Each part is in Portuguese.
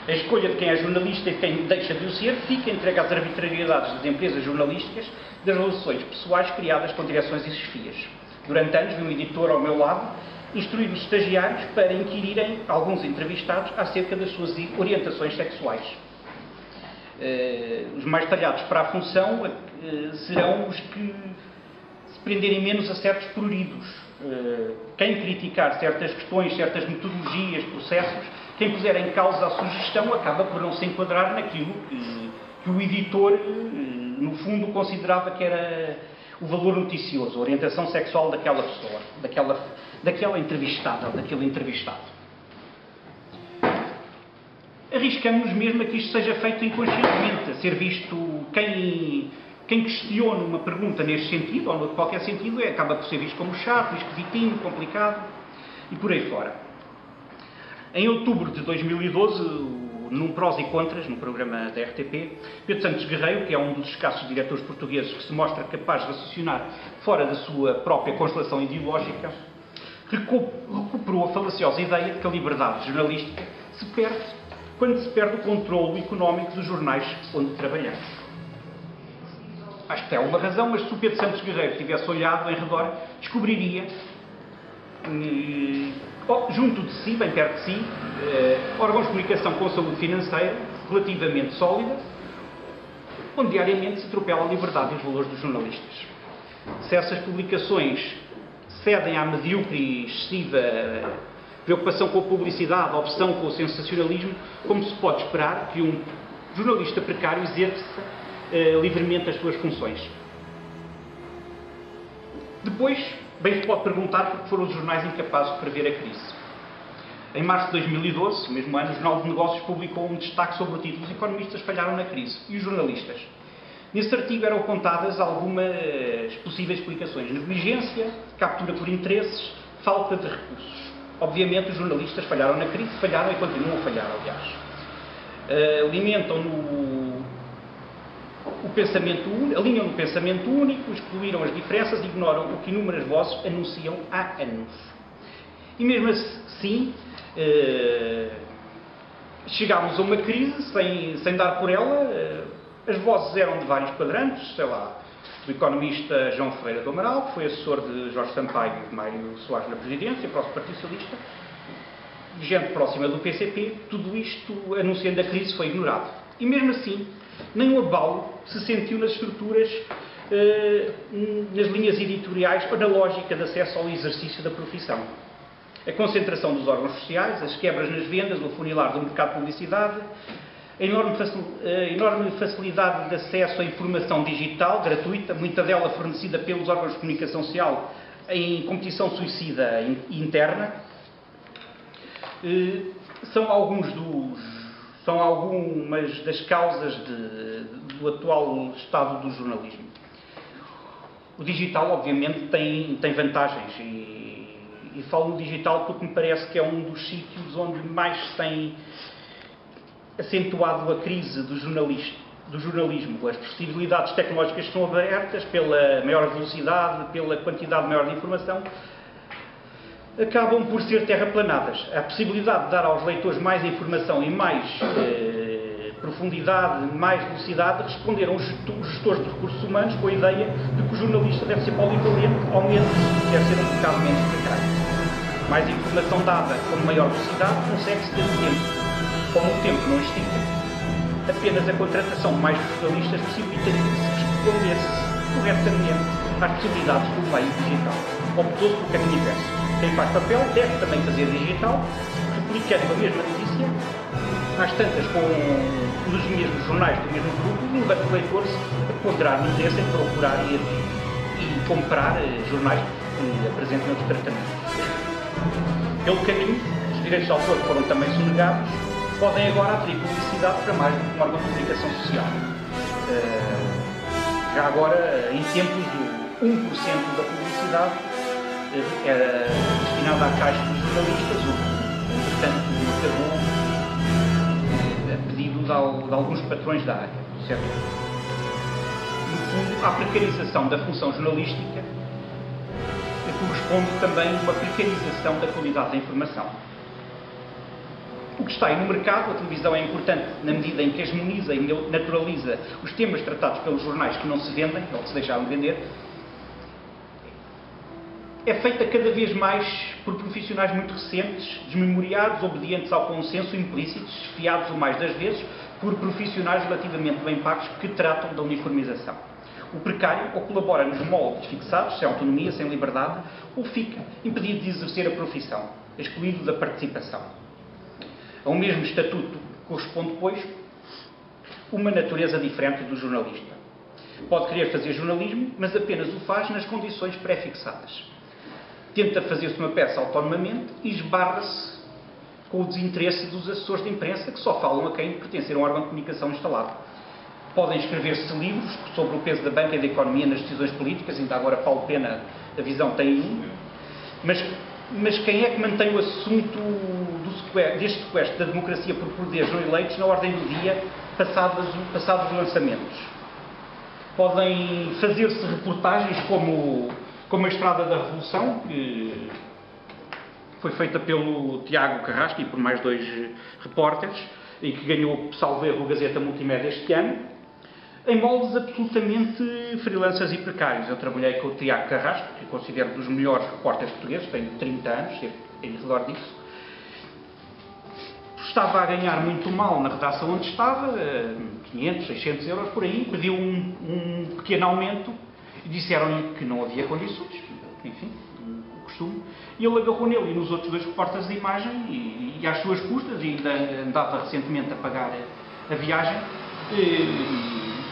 A escolha de quem é jornalista e de quem deixa de o ser fica entregue às arbitrariedades das empresas jornalísticas, das relações pessoais criadas com direções e chefias. Durante anos, vi um editor ao meu lado instruir os estagiários para inquirirem alguns entrevistados acerca das suas orientações sexuais. Os mais talhados para a função serão os que se prenderem menos a certos pruridos. Quem criticar certas questões, certas metodologias, processos, quem puser em causa a sugestão acaba por não se enquadrar naquilo que o editor, no fundo, considerava que era o valor noticioso, a orientação sexual daquela pessoa, daquela entrevistada ou daquele entrevistado. Arriscamos mesmo a que isto seja feito inconscientemente, a ser visto quem questiona uma pergunta neste sentido, ou em qualquer sentido, acaba por ser visto como chato, esquisitinho, complicado, e por aí fora. Em outubro de 2012, num Prós e Contras, no programa da RTP, Pedro Santos Guerreiro, que é um dos escassos diretores portugueses que se mostra capaz de raciocinar fora da sua própria constelação ideológica, recuperou a falaciosa ideia de que a liberdade jornalística se perde quando se perde o controle económico dos jornais onde trabalhamos. Acho que tem alguma razão, mas se o Pedro Santos Guerreiro tivesse olhado em redor, descobriria, junto de si, bem perto de si, órgãos de comunicação com saúde financeira relativamente sólida, onde diariamente se atropela a liberdade e os valores dos jornalistas. Se essas publicações cedem à medíocre e excessiva preocupação com a publicidade, a obsessão com o sensacionalismo, como se pode esperar que um jornalista precário exerça livremente as suas funções? Depois, bem se pode perguntar porque foram os jornais incapazes de prever a crise. Em março de 2012, o mesmo ano, o Jornal de Negócios publicou um destaque sobre o título: Os economistas falharam na crise. E os jornalistas? Nesse artigo eram apontadas algumas possíveis explicações: negligência, captura por interesses, falta de recursos. Obviamente os jornalistas falharam na crise, falharam e continuam a falhar, aliás. Alinham no pensamento único, excluíram as diferenças, ignoram o que inúmeras vozes anunciam há anos. E mesmo assim, chegámos a uma crise sem dar por ela. As vozes eram de vários quadrantes, sei lá, do economista João Ferreira do Amaral, que foi assessor de Jorge Sampaio e de Mário Soares na presidência, próximo Partido Socialista, gente próxima do PCP. Tudo isto, anunciando a crise, foi ignorado. E mesmo assim, nem o abalo se sentiu nas estruturas, nas linhas editoriais ou na lógica de acesso ao exercício da profissão. A concentração dos órgãos sociais, as quebras nas vendas, o afunilar do mercado de publicidade, a enorme facilidade de acesso à informação digital, gratuita, muita dela fornecida pelos órgãos de comunicação social em competição suicida interna, são algumas das causas do atual estado do jornalismo. O digital, obviamente, tem vantagens e falo no digital porque me parece que é um dos sítios onde mais se tem acentuado a crise do jornalismo. As possibilidades tecnológicas que são abertas pela maior velocidade, pela quantidade maior de informação, acabam por ser terraplanadas. A possibilidade de dar aos leitores mais informação e mais profundidade, mais velocidade, responderam os gestores de recursos humanos com a ideia de que o jornalista deve ser polivalente, ao menos deve ser um bocado menos precário. Mais informação dada com maior velocidade consegue-se ter tempo. Como o tempo não estica, apenas a contratação de mais jornalistas possibilitaria que se respondesse corretamente às possibilidades do meio digital. Optou-se pelo caminho inverso. Quem faz papel deve também fazer digital, replicando a mesma notícia, às tantas com os mesmos jornais do mesmo grupo, levando os leitores a ponderar no interesse em procurar e comprar jornais que apresentam os tratamentos. Pelo caminho, os direitos de autor foram também sonegados, podem agora atrair publicidade para mais do que um órgão de comunicação social. Já agora, em tempos, o 1% da publicidade era destinada à caixa dos jornalistas, portanto, acabou a pedido de alguns patrões da área, certo? No fundo, à precarização da função jornalística corresponde também uma precarização da qualidade da informação. O que está aí no mercado. A televisão é importante na medida em que hegemoniza e naturaliza os temas tratados pelos jornais que não se vendem, ou que se deixaram de vender. É feita cada vez mais por profissionais muito recentes, desmemoriados, obedientes ao consenso, implícitos, esfiados o mais das vezes por profissionais relativamente bem pagos que tratam da uniformização. O precário ou colabora nos moldes fixados, sem autonomia, sem liberdade, ou fica impedido de exercer a profissão, excluído da participação. Ao mesmo estatuto corresponde, pois, uma natureza diferente do jornalista. Pode querer fazer jornalismo, mas apenas o faz nas condições pré-fixadas. Tenta fazer-se uma peça autonomamente e esbarra-se com o desinteresse dos assessores de imprensa, que só falam a quem pertencer a um órgão de comunicação instalado. Podem escrever-se livros sobre o peso da banca e da economia nas decisões políticas, ainda agora Paulo Pena, a visão tem um, mas quem é que mantém o assunto deste sequestro da democracia por poderes não eleitos na ordem do dia, passados os lançamentos? Podem fazer-se reportagens como a Estrada da Revolução, que foi feita pelo Tiago Carrasco e por mais 2 repórteres, e que ganhou, salvo erro, o Gazeta Multimédia este ano, em moldes absolutamente freelancers e precários. Eu trabalhei com o Tiago Carrasco, que eu considero dos melhores repórteres portugueses, tenho 30 anos, em redor disso. Estava a ganhar muito mal na redação onde estava, 500, 600 euros por aí, pediu um pequeno aumento e disseram-lhe que não havia condições, enfim, o costume, e ele agarrou nele e nos outros 2 repórteres de imagem e às suas custas, e ainda andava recentemente a pagar a viagem,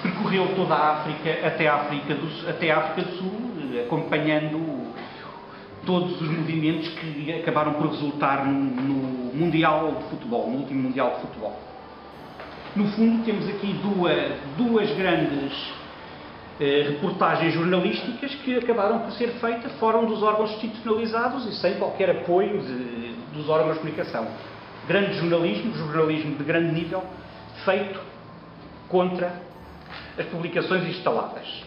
percorreu toda a África até a África do Sul, acompanhando todos os movimentos que acabaram por resultar no Mundial de Futebol, no último Mundial de Futebol. No fundo, temos aqui duas grandes reportagens jornalísticas que acabaram por ser feitas fora dos órgãos institucionalizados e sem qualquer apoio dos órgãos de comunicação. Grande jornalismo de grande nível, feito contra as publicações instaladas.